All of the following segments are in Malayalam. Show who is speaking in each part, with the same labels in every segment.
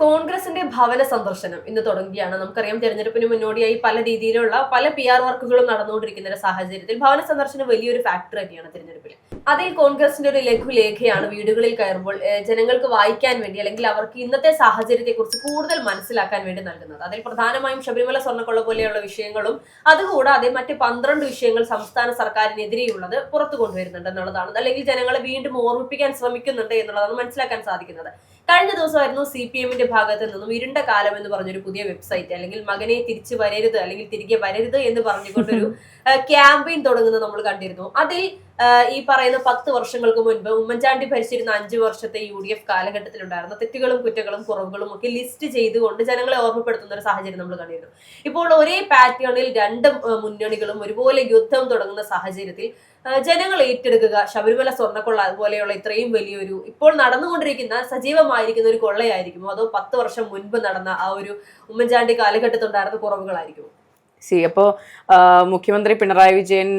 Speaker 1: കോൺഗ്രസിന്റെ ഭവന സന്ദർശനം ഇന്ന് തുടങ്ങുകയാണ്. നമുക്കറിയാം, തെരഞ്ഞെടുപ്പിന് മുന്നോടിയായി പല രീതിയിലുള്ള പല PR വർക്കുകളും നടന്നുകൊണ്ടിരിക്കുന്ന ഒരു സാഹചര്യത്തിൽ ഭവന സന്ദർശനം വലിയൊരു ഫാക്ടർ തന്നെയാണ് തെരഞ്ഞെടുപ്പിൽ. അതിൽ കോൺഗ്രസിന്റെ ഒരു ലഘുലേഖയാണ് വീടുകളിൽ കയറുമ്പോൾ ജനങ്ങൾക്ക് വായിക്കാൻ വേണ്ടി, അല്ലെങ്കിൽ അവർക്ക് ഇന്നത്തെ സാഹചര്യത്തെ കുറിച്ച് കൂടുതൽ മനസ്സിലാക്കാൻ വേണ്ടി നൽകുന്നത്. അതിൽ പ്രധാനമായും ശബരിമല സ്വർണ്ണക്കൊള്ള പോലെയുള്ള വിഷയങ്ങളും അതുകൂടാതെ മറ്റ് 12 വിഷയങ്ങൾ സംസ്ഥാന സർക്കാരിനെതിരെയുള്ളത് പുറത്തു കൊണ്ടുവരുന്നുണ്ട് എന്നുള്ളതാണ്, അല്ലെങ്കിൽ ജനങ്ങളെ വീണ്ടും ഓർമ്മിപ്പിക്കാൻ ശ്രമിക്കുന്നുണ്ട് എന്നുള്ളതാണ് മനസ്സിലാക്കാൻ സാധിക്കുന്നത്. കഴിഞ്ഞ ദിവസമായിരുന്നു CPM-ന്റെ ഭാഗത്ത് നിന്നും ഇരുണ്ട കാലം എന്ന് പറഞ്ഞൊരു പുതിയ വെബ്സൈറ്റ്, അല്ലെങ്കിൽ മകനെ തിരിച്ചു വരരുത് അല്ലെങ്കിൽ തിരികെ വരരുത് എന്ന് പറഞ്ഞുകൊണ്ടൊരു ക്യാമ്പയിൻ തുടങ്ങുന്നത് നമ്മൾ കണ്ടിരുന്നു. അതിൽ ഈ പറയുന്ന 10 വർഷങ്ങൾക്ക് മുൻപ് ഉമ്മൻചാണ്ടി ഭരിച്ചിരുന്ന 5 വർഷത്തെ UDF കാലഘട്ടത്തിലുണ്ടായിരുന്ന തെറ്റുകളും കുറ്റങ്ങളും കുറവുകളും ഒക്കെ ലിസ്റ്റ് ചെയ്തുകൊണ്ട് ജനങ്ങളെ ഓർമ്മപ്പെടുത്തുന്ന ഒരു സാഹചര്യം നമ്മൾ കണ്ടിരുന്നു. ഇപ്പോൾ ഒരേ പാറ്റേണിൽ 2 മുന്നണികളും ഒരുപോലെ യുദ്ധം തുടങ്ങുന്ന സാഹചര്യത്തിൽ ജനങ്ങൾ ഏറ്റെടുക്കുക ശബരിമല സ്വർണ്ണക്കൊള്ള അതുപോലെയുള്ള ഇത്രയും വലിയൊരു ഇപ്പോൾ നടന്നുകൊണ്ടിരിക്കുന്ന സജീവമായിരിക്കുന്ന ഒരു കൊള്ളയായിരിക്കുമോ, അതോ 10 വർഷം മുൻപ് നടന്ന ആ ഒരു ഉമ്മൻചാണ്ടി കാലഘട്ടത്തിലുണ്ടായിരുന്ന കുറവുകളായിരിക്കുമോ?
Speaker 2: അപ്പോ മുഖ്യമന്ത്രി പിണറായി വിജയൻ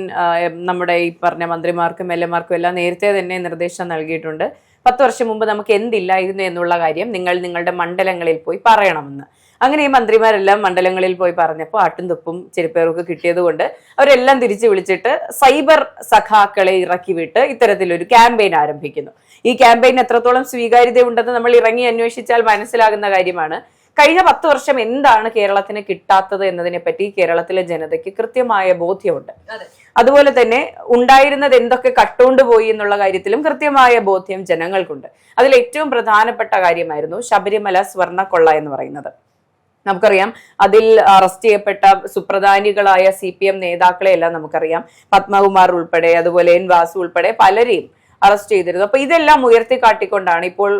Speaker 2: നമ്മുടെ ഈ പറഞ്ഞ മന്ത്രിമാർക്കും MLA-മാർക്കും എല്ലാം നേരത്തെ തന്നെ നിർദ്ദേശം നൽകിയിട്ടുണ്ട്. 10 വർഷം മുമ്പ് നമുക്ക് എന്തില്ലായിരുന്നു എന്നുള്ള കാര്യം നിങ്ങൾ നിങ്ങളുടെ മണ്ഡലങ്ങളിൽ പോയി പറയണമെന്ന്. അങ്ങനെ ഈ മന്ത്രിമാരെല്ലാം മണ്ഡലങ്ങളിൽ പോയി പറഞ്ഞപ്പോൾ ആട്ടും തുപ്പും ചെരുപ്പേറൊക്കെ കിട്ടിയത് കൊണ്ട് അവരെല്ലാം തിരിച്ചു വിളിച്ചിട്ട് സൈബർ സഖാക്കളെ ഇറക്കി വിട്ട് ഇത്തരത്തിലൊരു ക്യാമ്പയിൻ ആരംഭിക്കുന്നു. ഈ ക്യാമ്പയിൻ എത്രത്തോളം സ്വീകാര്യതയുണ്ടെന്ന് നമ്മൾ ഇറങ്ങി അന്വേഷിച്ചാൽ മനസ്സിലാകുന്ന കാര്യമാണ്. കഴിഞ്ഞ 10 വർഷം എന്താണ് കേരളത്തിന് കിട്ടാത്തത് എന്നതിനെ പറ്റി കേരളത്തിലെ ജനതയ്ക്ക് കൃത്യമായ ബോധ്യമുണ്ട്. അതുപോലെ തന്നെ ഉണ്ടായിരുന്നത് എന്തൊക്കെ കട്ടുകൊണ്ടുപോയി എന്നുള്ള കാര്യത്തിലും കൃത്യമായ ബോധ്യം ജനങ്ങൾക്കുണ്ട്. അതിൽ ഏറ്റവും പ്രധാനപ്പെട്ട കാര്യമായിരുന്നു ശബരിമല സ്വർണ്ണക്കൊള്ള എന്ന് പറയുന്നത്. നമുക്കറിയാം, അതിൽ അറസ്റ്റ് ചെയ്യപ്പെട്ട സുപ്രധാനികളായ CPM നേതാക്കളെ എല്ലാം നമുക്കറിയാം. പത്മകുമാർ ഉൾപ്പെടെ, അതുപോലെ N വാസു ഉൾപ്പെടെ പലരെയും അറസ്റ്റ് ചെയ്തിരുന്നു. അപ്പൊ ഇതെല്ലാം ഉയർത്തിക്കാട്ടിക്കൊണ്ടാണ് ഇപ്പോൾ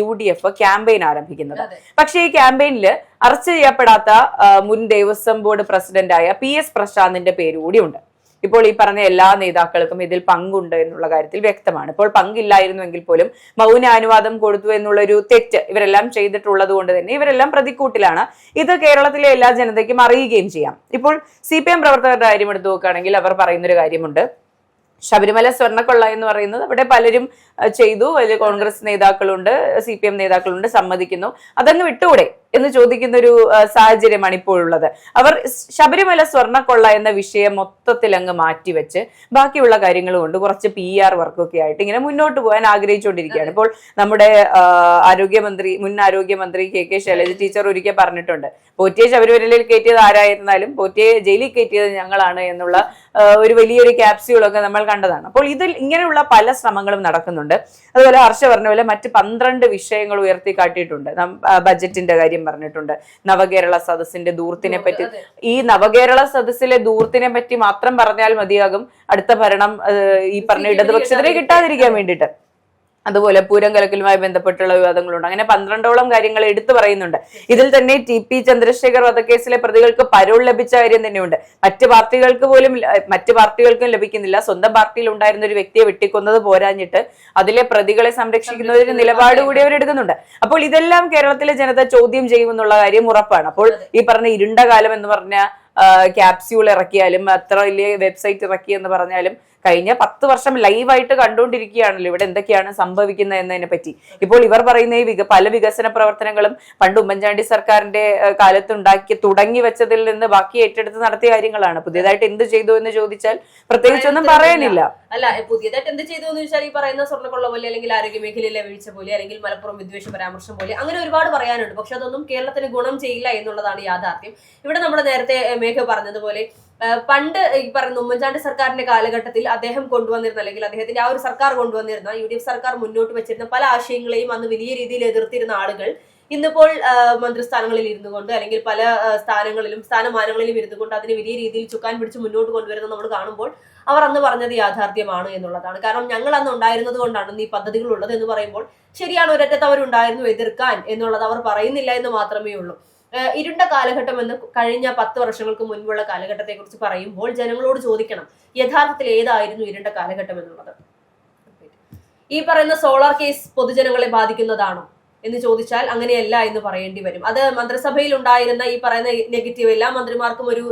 Speaker 2: UDF ക്യാമ്പയിൻ ആരംഭിക്കുന്നത്. പക്ഷേ ഈ ക്യാമ്പയിനിൽ അറസ്റ്റ് ചെയ്യപ്പെടാത്ത മുൻ ദേവസ്വം ബോർഡ് പ്രസിഡന്റായ PS പ്രശാന്തിന്റെ പേര് കൂടിയുണ്ട്. ഇപ്പോൾ ഈ പറഞ്ഞ എല്ലാ നേതാക്കൾക്കും ഇതിൽ പങ്കുണ്ട് എന്നുള്ള കാര്യത്തിൽ വ്യക്തമാണ്. ഇപ്പോൾ പങ്കില്ലായിരുന്നുവെങ്കിൽ പോലും മൗനാനുവാദം കൊടുത്തു എന്നുള്ളൊരു തെറ്റ് ഇവരെല്ലാം ചെയ്തിട്ടുള്ളത് കൊണ്ട് തന്നെ ഇവരെല്ലാം പ്രതിക്കൂട്ടിലാണ്. ഇത് കേരളത്തിലെ എല്ലാ ജനതയ്ക്കും അറിയുകയും ചെയ്യാം. ഇപ്പോൾ CPM പ്രവർത്തകരുടെ കാര്യം എടുത്തു നോക്കുകയാണെങ്കിൽ അവർ പറയുന്നൊരു കാര്യമുണ്ട്. ശബരിമല സ്വർണ്ണക്കൊള്ള എന്ന് പറയുന്നത് അവിടെ പലരും ചെയ്തു, വലിയ കോൺഗ്രസ് നേതാക്കളുണ്ട്, CPM നേതാക്കളുണ്ട്, സമ്മതിക്കുന്നു, അതങ്ങ് വിട്ടുകൂടെ എന്ന് ചോദിക്കുന്ന ഒരു സാഹചര്യമാണ് ഇപ്പോഴുള്ളത്. അവർ ശബരിമല സ്വർണ്ണക്കൊള്ള എന്ന വിഷയം മൊത്തത്തിൽ അങ്ങ് മാറ്റിവെച്ച് ബാക്കിയുള്ള കാര്യങ്ങൾ കൊണ്ട് കുറച്ച് PR വർക്കൊക്കെ ആയിട്ട് ഇങ്ങനെ മുന്നോട്ട് പോകാൻ ആഗ്രഹിച്ചുകൊണ്ടിരിക്കുകയാണ്. ഇപ്പോൾ നമ്മുടെ മുൻ ആരോഗ്യമന്ത്രി KK ശൈലജ ടീച്ചർ ഒരിക്കൽ പറഞ്ഞിട്ടുണ്ട്, പോറ്റിയെ ശബരിമലയിൽ കയറ്റിയത് ആരായിരുന്നാലും പോറ്റിയെ ജയിലിൽ കയറ്റിയത് ഞങ്ങളാണ് എന്നുള്ള ഒരു വലിയൊരു ക്യാപ്സ്യൂളൊക്കെ നമ്മൾ കണ്ടതാണ്. അപ്പോൾ ഇതിൽ ഇങ്ങനെയുള്ള പല ശ്രമങ്ങളും നടക്കുന്നുണ്ട്. അതുപോലെ ഹർഷ പറഞ്ഞ പോലെ മറ്റ് 12 വിഷയങ്ങൾ ഉയർത്തിക്കാട്ടിയിട്ടുണ്ട്. ബജറ്റിന്റെ കാര്യം പറഞ്ഞിട്ടുണ്ട്, നവകേരള സദസ്സിന്റെ ദൂർത്തിനെ പറ്റി. ഈ നവകേരള സദസ്സിലെ ദൂർത്തിനെ പറ്റി മാത്രം പറഞ്ഞാൽ മതിയാകും അടുത്ത ഭരണം ഈ പറഞ്ഞ ഇടതുപക്ഷത്തിനെ കിട്ടാതിരിക്കാൻ വേണ്ടിയിട്ട്. അതുപോലെ പൂരം കലക്കലുമായി ബന്ധപ്പെട്ടുള്ള വിവാദങ്ങളുണ്ട്. അങ്ങനെ 12ഓളം കാര്യങ്ങൾ എടുത്തു പറയുന്നുണ്ട്. ഇതിൽ തന്നെ TP ചന്ദ്രശേഖർ വധക്കേസിലെ പ്രതികൾക്ക് പരോൾ ലഭിച്ച കാര്യം തന്നെയുണ്ട്. മറ്റു പാർട്ടികൾക്കും ലഭിക്കുന്നില്ല. സ്വന്തം പാർട്ടിയിൽ ഉണ്ടായിരുന്ന ഒരു വ്യക്തിയെ വെട്ടിക്കൊന്നത് പോരാഞ്ഞിട്ട് അതിലെ പ്രതികളെ സംരക്ഷിക്കുന്നതിന് നിലപാട് കൂടി അവരെടുക്കുന്നുണ്ട്. അപ്പോൾ ഇതെല്ലാം കേരളത്തിലെ ജനത ചോദ്യം ചെയ്യുമെന്നുള്ള കാര്യം ഉറപ്പാണ്. അപ്പോൾ ഈ പറഞ്ഞ ഇരുണ്ട കാലം എന്ന് പറഞ്ഞ ക്യാപ്സ്യൂൾ ഇറക്കിയാലും അത്ര വലിയ വെബ്സൈറ്റ് ഇറക്കി എന്ന് പറഞ്ഞാലും കഴിഞ്ഞ 10 വർഷം ലൈവായിട്ട് കണ്ടുകൊണ്ടിരിക്കുകയാണല്ലോ ഇവിടെ എന്തൊക്കെയാണ് സംഭവിക്കുന്നത് എന്നതിനെ പറ്റി. ഇപ്പോൾ ഇവർ പറയുന്ന ഈ പല വികസന പ്രവർത്തനങ്ങളും പണ്ട് ഉമ്മൻചാണ്ടി സർക്കാരിന്റെ കാലത്ത് തുടങ്ങി വെച്ചതിൽ നിന്ന് ബാക്കി ഏറ്റെടുത്ത് നടത്തിയ കാര്യങ്ങളാണ്. പുതിയതായിട്ട് എന്ത് ചെയ്തു എന്ന് ചോദിച്ചാൽ പ്രത്യേകിച്ചൊന്നും പറയാനില്ല.
Speaker 1: അല്ല, പുതിയതായിട്ട് എന്ത് ചെയ്തു എന്ന് ചോദിച്ചാൽ ഈ പറയുന്ന സ്വർണ്ണക്കൊള്ള പോലെ, അല്ലെങ്കിൽ ആരോഗ്യ മേഖലയിലെ വീഴ്ച പോലെ, അല്ലെങ്കിൽ മലപ്പുറം വിദ്വേഷ പരാമർശം പോലെ, അങ്ങനെ ഒരുപാട് പറയാനുണ്ട്. പക്ഷെ അതൊന്നും കേരളത്തിന് ഗുണം ചെയ്യില്ല എന്നുള്ളതാണ് യാഥാർത്ഥ്യം. ഇവിടെ നമ്മുടെ നേരത്തെ മേഘ പറഞ്ഞതുപോലെ പണ്ട് ഈ പറയുന്ന ഉമ്മൻചാണ്ടി സർക്കാരിന്റെ കാലഘട്ടത്തിൽ അദ്ദേഹം കൊണ്ടുവന്നിരുന്ന, അല്ലെങ്കിൽ അദ്ദേഹത്തിന്റെ ആ ഒരു സർക്കാർ കൊണ്ടുവന്നിരുന്ന UDF സർക്കാർ മുന്നോട്ട് വെച്ചിരുന്ന പല ആശയങ്ങളെയും അന്ന് വലിയ രീതിയിൽ എതിർത്തിരുന്ന ആളുകൾ ഇന്നിപ്പോൾ മന്ത്രിസ്ഥാനങ്ങളിൽ ഇരുന്നു കൊണ്ട്, അല്ലെങ്കിൽ പല സ്ഥാനമാനങ്ങളിലും ഇരുന്നു കൊണ്ട് അതിന് വലിയ രീതിയിൽ ചുക്കാൻ പിടിച്ച് മുന്നോട്ട് കൊണ്ടുവരുന്നത് നമ്മൾ കാണുമ്പോൾ അവർ അന്ന് പറഞ്ഞത് യാഥാർത്ഥ്യമാണ് എന്നുള്ളതാണ്. കാരണം ഞങ്ങൾ അന്ന് ഉണ്ടായിരുന്നത് കൊണ്ടാണ് ഈ പദ്ധതികൾ ഉള്ളത് എന്ന് പറയുമ്പോൾ ശരിയാണ്, ഒരറ്റത്ത് അവരുണ്ടായിരുന്നു എതിർക്കാൻ എന്നുള്ളത് അവർ പറയുന്നില്ല എന്ന് മാത്രമേ ഉള്ളൂ. ഇരുണ്ട കാലഘട്ടം എന്ന് കഴിഞ്ഞ 10 വർഷങ്ങൾക്ക് മുൻപുള്ള കാലഘട്ടത്തെ കുറിച്ച് പറയുമ്പോൾ ജനങ്ങളോട് ചോദിക്കണം, യഥാർത്ഥത്തിൽ ഏതായിരുന്നു ഇരുണ്ട കാലഘട്ടം എന്നുള്ളത്. ഈ പറയുന്ന സോളാർ കേസ് പൊതുജനങ്ങളെ ബാധിക്കുന്നതാണോ? എന്ന് ചോദിച്ചാൽ അങ്ങനെയല്ല എന്ന് പറയേണ്ടി വരും. അത് മന്ത്രിസഭയിൽ ഉണ്ടായിരുന്ന ഈ പറയുന്ന നെഗറ്റീവ് എല്ലാ മന്ത്രിമാർക്കും ഒരു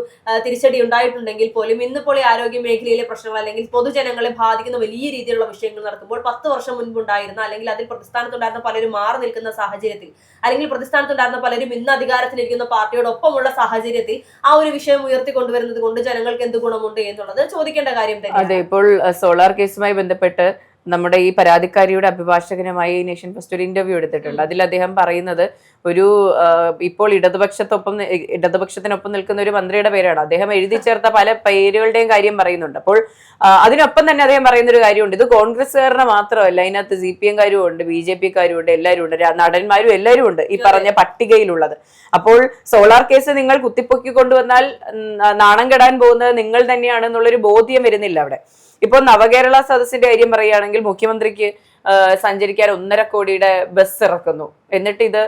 Speaker 1: തിരിച്ചടി ഉണ്ടായിട്ടുണ്ടെങ്കിൽ പോലും ഇന്നിപ്പോൾ ഈ ആരോഗ്യ മേഖലയിലെ പ്രശ്നങ്ങൾ അല്ലെങ്കിൽ പൊതുജനങ്ങളെ ബാധിക്കുന്ന വലിയ രീതിയിലുള്ള വിഷയങ്ങൾ നടക്കുമ്പോൾ 10 വർഷം മുൻപുണ്ടായിരുന്ന അല്ലെങ്കിൽ അതിൽ പ്രതിസ്ഥാനത്തുണ്ടായിരുന്ന പലരും മാറി നിൽക്കുന്ന സാഹചര്യത്തിൽ അല്ലെങ്കിൽ പ്രതിസ്ഥാനത്തുണ്ടായിരുന്ന പലരും ഇന്ന് അധികാരത്തിലിരിക്കുന്ന പാർട്ടിയോടൊപ്പമുള്ള സാഹചര്യത്തിൽ ആ ഒരു വിഷയം ഉയർത്തിക്കൊണ്ടുവരുന്നത് കൊണ്ട് ജനങ്ങൾക്ക് എന്ത് ഗുണമുണ്ട് എന്നുള്ളത് ചോദിക്കേണ്ട കാര്യം തന്നെ.
Speaker 2: അതെ, ഇപ്പോൾ സോളാർ കേസുമായി ബന്ധപ്പെട്ട് നമ്മുടെ ഈ പരാതിക്കാരിയുടെ അഭിഭാഷകനുമായി നേഷൻ ഫസ്റ്റ് ഒരു ഇന്റർവ്യൂ എടുത്തിട്ടുണ്ട്. അതിൽ അദ്ദേഹം പറയുന്നത് ഒരു ഇപ്പോൾ ഇടതുപക്ഷത്തിനൊപ്പം നിൽക്കുന്ന ഒരു മന്ത്രിയുടെ പേരാണ്. അദ്ദേഹം എഴുതി ചേർത്ത പല പേരുകളുടെയും കാര്യം പറയുന്നുണ്ട്. അപ്പോൾ അതിനൊപ്പം തന്നെ അദ്ദേഹം പറയുന്ന ഒരു കാര്യമുണ്ട്, ഇത് കോൺഗ്രസ്സുകാരനെ മാത്രമല്ല, അതിനകത്ത് CPM-കാരും ഉണ്ട്, BJP-കാരും ഉണ്ട്, എല്ലാവരും ഉണ്ട്, നടന്മാരും എല്ലാവരും ഉണ്ട് ഈ പറഞ്ഞ പട്ടികയിലുള്ളത്. അപ്പോൾ സോളാർ കേസ് നിങ്ങൾ കുത്തിപ്പൊക്കി കൊണ്ടുവന്നാൽ നാണം കെടാൻ പോകുന്നത് നിങ്ങൾ തന്നെയാണെന്നുള്ളൊരു ബോധ്യം വരുന്നില്ല അവിടെ. ഇപ്പൊ നവകേരള സദസ്സിന്റെ കാര്യം പറയുകയാണെങ്കിൽ മുഖ്യമന്ത്രിക്ക് സഞ്ചരിക്കാൻ 1.5 കോടിയുടെ ബസ് ഇറക്കുന്നു. എന്നിട്ട് ഇത്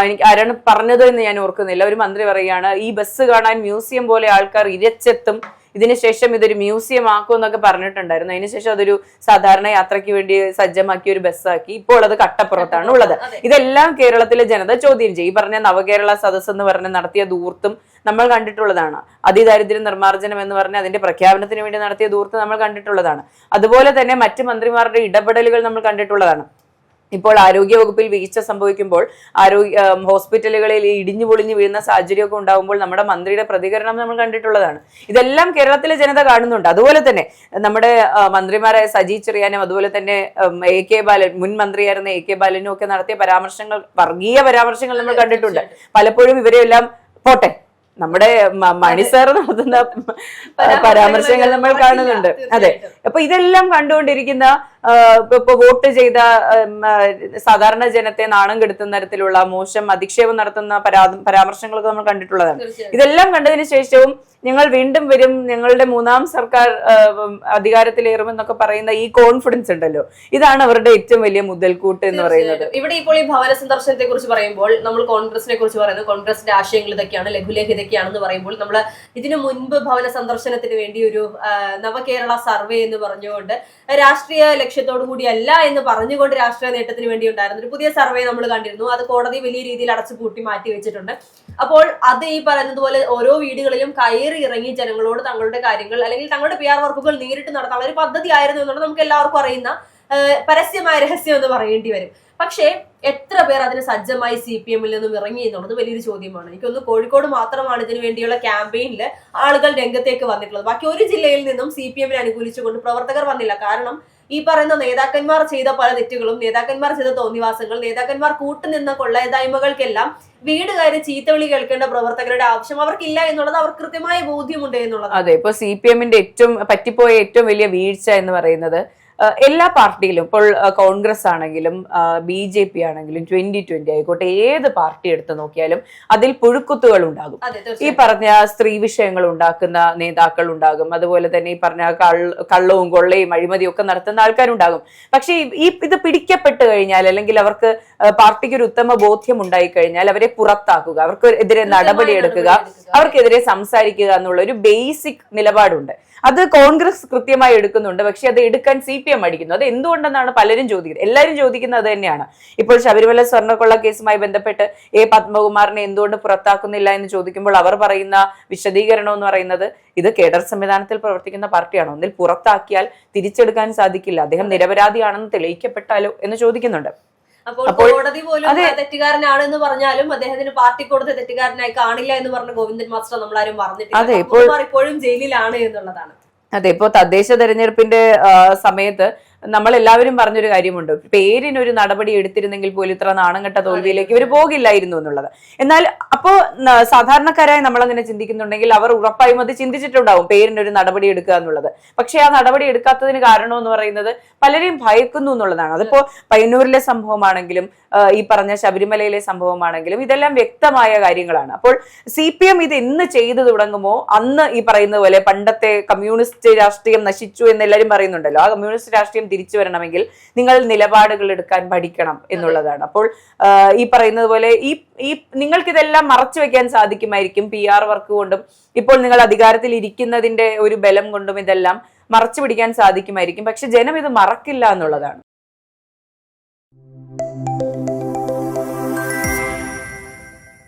Speaker 2: എനിക്ക് ആരാണ് പറഞ്ഞത് എന്ന് ഞാൻ ഓർക്കുന്നില്ല. ഒരു മന്ത്രി പറയുകയാണ് ഈ ബസ് കാണാൻ മ്യൂസിയം പോലെ ആൾക്കാർ ഇരച്ചെത്തും, ഇതിനുശേഷം ഇതൊരു മ്യൂസിയം ആക്കും എന്നൊക്കെ പറഞ്ഞിട്ടുണ്ടായിരുന്നു. അതിനുശേഷം അതൊരു സാധാരണ യാത്രയ്ക്ക് വേണ്ടി സജ്ജമാക്കിയ ഒരു ബസ്സാക്കി. ഇപ്പോൾ അത് കട്ടപ്പുറത്താണ് ഉള്ളത്. ഇതെല്ലാം കേരളത്തിലെ ജനത ചോദ്യം ചെയ്യും. ഈ പറഞ്ഞ നവകേരള സദസ് എന്ന് പറഞ്ഞ് നടത്തിയ ദൂർത്തും നമ്മൾ കണ്ടിട്ടുള്ളതാണ്. അതിദാരിദ്ര്യ നിർമ്മാർജ്ജനം എന്ന് പറഞ്ഞ് അതിന്റെ പ്രഖ്യാപനത്തിന് വേണ്ടി നടത്തിയ ദൂർത്ത് നമ്മൾ കണ്ടിട്ടുള്ളതാണ്. അതുപോലെ തന്നെ മറ്റ് മന്ത്രിമാരുടെ ഇടപെടലുകൾ നമ്മൾ കണ്ടിട്ടുള്ളതാണ്. ഇപ്പോൾ ആരോഗ്യ വകുപ്പിൽ വീഴ്ച സംഭവിക്കുമ്പോൾ ഹോസ്പിറ്റലുകളിൽ ഇടിഞ്ഞു പൊളിഞ്ഞു വീഴുന്ന സാഹചര്യമൊക്കെ ഉണ്ടാകുമ്പോൾ നമ്മുടെ മന്ത്രിയുടെ പ്രതികരണം നമ്മൾ കണ്ടിട്ടുള്ളതാണ്. ഇതെല്ലാം കേരളത്തിലെ ജനത കാണുന്നുണ്ട്. അതുപോലെ തന്നെ നമ്മുടെ മന്ത്രിമാരായ സജി ചെറിയാനും അതുപോലെ തന്നെ AK ബാലൻ, മുൻ മന്ത്രിയായിരുന്ന AK ബാലനും ഒക്കെ നടത്തിയ പരാമർശങ്ങൾ, വർഗീയ പരാമർശങ്ങൾ നമ്മൾ കണ്ടിട്ടുണ്ട്. പലപ്പോഴും ഇവരെല്ലാം പോട്ടെ, നമ്മുടെ മണി സാർ നടത്തുന്ന പരാമർശങ്ങൾ നമ്മൾ കാണുന്നുണ്ട്. അതെ, അപ്പൊ ഇതെല്ലാം കണ്ടുകൊണ്ടിരിക്കുന്ന ഇപ്പൊ വോട്ട് ചെയ്ത സാധാരണ ജനത്തെ നാണം കെടുത്തുന്ന തരത്തിലുള്ള മോശം അധിക്ഷേപം നടത്തുന്ന പരാമർശങ്ങളൊക്കെ നമ്മൾ കണ്ടിട്ടുള്ളതാണ്. ഇതെല്ലാം കണ്ടതിന് ശേഷവും ഞങ്ങൾ വീണ്ടും വരും, ഞങ്ങളുടെ 3ാം സർക്കാർ അധികാരത്തിലേറുമെന്നൊക്കെ പറയുന്ന ഈ കോൺഫിഡൻസ് ഉണ്ടല്ലോ, ഇതാണ് അവരുടെ ഏറ്റവും വലിയ മുതൽക്കൂട്ട് എന്ന് പറയുന്നത്.
Speaker 1: ഇവിടെ ഇപ്പോൾ ഈ ഭവന സന്ദർശനത്തെ കുറിച്ച് പറയുമ്പോൾ നമ്മൾ കോൺഗ്രസിനെ കുറിച്ച് പറയുന്നത് കോൺഗ്രസിന്റെ ആശയങ്ങൾ ഇതൊക്കെയാണ്, ലഘുലേഖ ഇതൊക്കെയാണെന്ന് പറയുമ്പോൾ നമ്മൾ ഇതിനു മുൻപ് ഭവന സന്ദർശനത്തിന് വേണ്ടി ഒരു നവകേരള സർവേ എന്ന് പറഞ്ഞുകൊണ്ട് രാഷ്ട്രീയ ലക്ഷ്യത്തോടു കൂടിയല്ല എന്ന് പറഞ്ഞുകൊണ്ട് രാഷ്ട്രീയ നേട്ടത്തിന് വേണ്ടി ഉണ്ടായിരുന്ന ഒരു പുതിയ സർവേ നമ്മൾ കണ്ടിരുന്നു. അത് കോടതി വലിയ രീതിയിൽ അടച്ചുപൂട്ടി മാറ്റി വെച്ചിട്ടുണ്ട്. അപ്പോൾ അത് ഈ പറയുന്നത് പോലെ ഓരോ വീടുകളിലും കയറി ഇറങ്ങി ജനങ്ങളോട് തങ്ങളുടെ കാര്യങ്ങൾ അല്ലെങ്കിൽ തങ്ങളുടെ PR വർക്കുകൾ നേരിട്ട് നടത്താനുള്ള ഒരു പദ്ധതി ആയിരുന്നു എന്നുള്ളത് നമുക്ക് എല്ലാവർക്കും അറിയുന്ന പരസ്യമായ രഹസ്യം എന്ന് പറയേണ്ടി വരും. പക്ഷേ എത്ര പേർ അതിന് സജ്ജമായി CPM-ൽ നിന്നും ഇറങ്ങി എന്നുള്ളത് വലിയൊരു ചോദ്യമാണ്. എനിക്കൊന്ന് കോഴിക്കോട് മാത്രമാണ് ഇതിനു വേണ്ടിയുള്ള ക്യാമ്പയിനിൽ ആളുകൾ രംഗത്തേക്ക് വന്നിട്ടുള്ളത്. ബാക്കി ഒരു ജില്ലയിൽ നിന്നും CPM-നെ അനുകൂലിച്ചുകൊണ്ട് പ്രവർത്തകർ വന്നില്ല. കാരണം ഈ പറയുന്ന നേതാക്കന്മാർ ചെയ്ത പല തെറ്റുകളും, നേതാക്കന്മാർ ചെയ്ത തോന്നിവാസങ്ങൾ, നേതാക്കന്മാർ കൂട്ടുനിന്ന കൊള്ളയതായ്മകൾക്കെല്ലാം വീട് കയറി ചീത്തവിളി കേൾക്കേണ്ട പ്രവർത്തകരുടെ ആവശ്യം അവർക്കില്ല എന്നുള്ളത് അവർക്ക് കൃത്യമായ ബോധ്യമുണ്ട് എന്നുള്ളത്.
Speaker 2: അതെ, ഇപ്പൊ CPM-ന്റെ ഏറ്റവും പറ്റിപ്പോയ ഏറ്റവും വലിയ വീഴ്ച എന്ന് പറയുന്നത് എല്ലാ പാർട്ടിയിലും, ഇപ്പോൾ കോൺഗ്രസ് ആണെങ്കിലും BJP ആണെങ്കിലും 2020 ആയിക്കോട്ടെ, ഏത് പാർട്ടി എടുത്ത് നോക്കിയാലും അതിൽ പുഴുക്കുത്തുകൾ ഉണ്ടാകും. ഈ പറഞ്ഞ സ്ത്രീ വിഷയങ്ങൾ ഉണ്ടാക്കുന്ന നേതാക്കൾ ഉണ്ടാകും. അതുപോലെ തന്നെ ഈ പറഞ്ഞ കള്ളവും കൊള്ളയും അഴിമതിയും ഒക്കെ നടത്തുന്ന ആൾക്കാരുണ്ടാകും. പക്ഷെ ഇത് പിടിക്കപ്പെട്ട് കഴിഞ്ഞാൽ അല്ലെങ്കിൽ അവർക്ക് പാർട്ടിക്ക് ഒരു ഉത്തമ ബോധ്യം ഉണ്ടായി കഴിഞ്ഞാൽ അവരെ പുറത്താക്കുക, അവർക്കെതിരെ നടപടിയെടുക്കുക, അവർക്കെതിരെ സംസാരിക്കുക എന്നുള്ള ഒരു ബേസിക് നിലപാടുണ്ട്. അത് കോൺഗ്രസ് കൃത്യമായി എടുക്കുന്നുണ്ട്. പക്ഷെ അത് എടുക്കാൻ CPM അടിക്കുന്നു. അത് എന്തുകൊണ്ടെന്നാണ് പലരും ചോദിക്കുന്നത്. എല്ലാവരും ചോദിക്കുന്നത് അത് തന്നെയാണ്. ഇപ്പോൾ ശബരിമല സ്വർണ്ണക്കൊള്ള കേസുമായി ബന്ധപ്പെട്ട് പത്മകുമാറിനെ എന്തുകൊണ്ട് പുറത്താക്കുന്നില്ല എന്ന് ചോദിക്കുമ്പോൾ അവർ പറയുന്ന വിശദീകരണം എന്ന് പറയുന്നത് ഇത് കേഡർ സംവിധാനത്തിൽ പ്രവർത്തിക്കുന്ന പാർട്ടിയാണ്, ഒന്നിൽ പുറത്താക്കിയാൽ തിരിച്ചെടുക്കാൻ സാധിക്കില്ല, അദ്ദേഹം നിരപരാധിയാണെന്ന് തെളിയിക്കപ്പെട്ടാലോ എന്ന് ചോദിക്കുന്നുണ്ട്.
Speaker 1: അപ്പോൾ കോടതി പോലും തെറ്റുകാരനാണെന്ന് പറഞ്ഞാലും അദ്ദേഹത്തിന് പാർട്ടി കൊടുത്ത തെറ്റുകാരനായി കാണില്ല എന്ന് പറഞ്ഞ ഗോവിന്ദൻ മാസ്റ്റർ നമ്മളാരും പറഞ്ഞിട്ടില്ല. ഇപ്പോഴും ജയിലിലാണ് എന്നുള്ളതാണ്.
Speaker 2: അതെ, ഇപ്പോ തദ്ദേശ തെരഞ്ഞെടുപ്പിന്റെ സമയത്ത് നമ്മൾ എല്ലാവരും പറഞ്ഞൊരു കാര്യമുണ്ട്, പേരിനൊരു നടപടി എടുത്തിരുന്നെങ്കിൽ പോലും ഇത്ര നാണംകെട്ട തോൽവിയിലേക്ക് ഇവർ പോകില്ലായിരുന്നു എന്നുള്ളത്. എന്നാൽ അപ്പോ സാധാരണക്കാരായി നമ്മൾ അങ്ങനെ ചിന്തിക്കുന്നുണ്ടെങ്കിൽ അവർ ഉറപ്പായും അത് ചിന്തിച്ചിട്ടുണ്ടാവും, പേരിനൊരു നടപടി എടുക്കുക എന്നുള്ളത്. പക്ഷെ ആ നടപടി എടുക്കാത്തതിന് കാരണം എന്ന് പറയുന്നത് പലരെയും ഭയക്കുന്നു എന്നുള്ളതാണ്. അതിപ്പോ പയ്യന്നൂരിലെ സംഭവമാണെങ്കിലും ഈ പറഞ്ഞ ശബരിമലയിലെ സംഭവമാണെങ്കിലും ഇതെല്ലാം വ്യക്തമായ കാര്യങ്ങളാണ്. അപ്പോൾ CPM ഇത് എന്ന് ചെയ്തു തുടങ്ങുമോ അന്ന് ഈ പറയുന്ന പോലെ പണ്ടത്തെ കമ്മ്യൂണിസ്റ്റ് രാഷ്ട്രീയം നശിച്ചു എന്ന് എല്ലാവരും പറയുന്നുണ്ടല്ലോ, ആ കമ്മ്യൂണിസ്റ്റ് രാഷ്ട്രീയം തിരിച്ചു വരണമെങ്കിൽ നിങ്ങൾ നിലപാടുകൾ എടുക്കാൻ പഠിക്കണം എന്നുള്ളതാണ്. അപ്പോൾ ഈ പറയുന്നത് പോലെ ഈ നിങ്ങൾക്കിതെല്ലാം മറച്ചു വെക്കാൻ സാധിക്കുമായിരിക്കും PR വർക്ക് കൊണ്ടും, ഇപ്പോൾ നിങ്ങൾ അധികാരത്തിൽ ഇരിക്കുന്നതിന്റെ ഒരു ബലം കൊണ്ടും ഇതെല്ലാം മറച്ചു പിടിക്കാൻ സാധിക്കുമായിരിക്കും. പക്ഷെ ജനം ഇത് മറക്കില്ല എന്നുള്ളതാണ്.